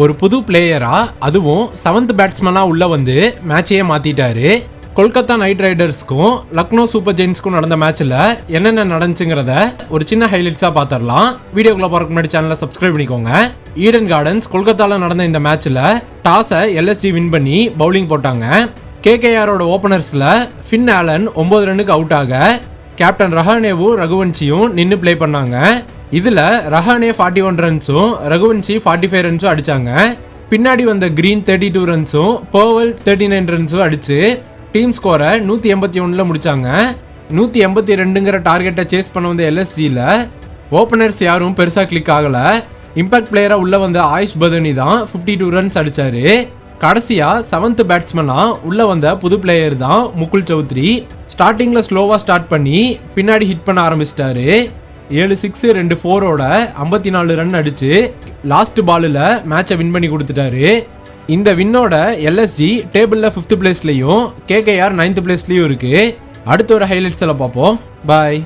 ஒரு புது பிளேயரா அதுவும் 7th பேட்ஸ்மேனா உள்ள வந்து மேட்சையே மாத்திட்டாரு. கொல்கத்தா நைட் ரைடர்ஸ்க்கும் லக்னோ சூப்பர் ஜெயின்ஸ்க்கும் நடந்த மேட்ச்ல என்னென்ன நடந்துச்சுங்கிறத ஒரு சின்ன ஹைலைட்ஸா பாத்திரலாம். வீடியோக்குள்ள போறதுக்கு முன்னாடி சேனலை சப்ஸ்கிரைப் பண்ணிக்கோங்க. ஈடன் கார்டன்ஸ் கொல்கத்தால நடந்த இந்த மேட்ச்ல டாஸை எல்எஸ்டி வின் பண்ணி பவுலிங் போட்டாங்க. கேகேஆரோட ஓபனர்ஸ்ல ஃபின் ஆலன் 9 ரன்னுக்கு அவுட் ஆக கேப்டன் ரஹானேவும் ரகுவன்சியும் நின்று பிளே பண்ணாங்க. இதுல ரஹானே 41 ரன்ஸும் ரகுவன்சி 45 ரன்ஸும் அடிச்சாங்க. பின்னாடி வந்த கிரீன் 32 ரன்ஸும் பர்வல் 39 ரன்ஸும் அடிச்சு டீம் ஸ்கோரை 181ல முடிச்சாங்க. 182ங்கிற டார்கெட்டை சேஸ் பண்ண வந்த எல்எஸ்ஜியில் ஓப்பனர்ஸ் யாரும் பெருசா கிளிக் ஆகல. இம்பாக்ட் பிளேயரா உள்ள வந்த ஆயுஷ் பதனி தான் 52 ரன்ஸ் அடிச்சாரு. கடைசியா 7th பேட்ஸ்மேனா உள்ள வந்த புது பிளேயர் தான் முகுல் சௌத்ரி. ஸ்டார்டிங்ல ஸ்லோவா ஸ்டார்ட் பண்ணி பின்னாடி ஹிட் பண்ண ஆரம்பிச்சிட்டாரு. 7 6 2 4ஓட 54 ரன் அடிச்சு லாஸ்ட் பாலில் மேட்சை வின் பண்ணி கொடுத்துட்டாரு. இந்த வின்னோட எல்எஸ்ஜி டேபிளில் 5th பிளேஸ்லையும் கேகேஆர் 9th பிளேஸ்லையும் இருக்கு. அடுத்த ஒரு ஹைலைட்ஸில் பார்ப்போம். பாய்.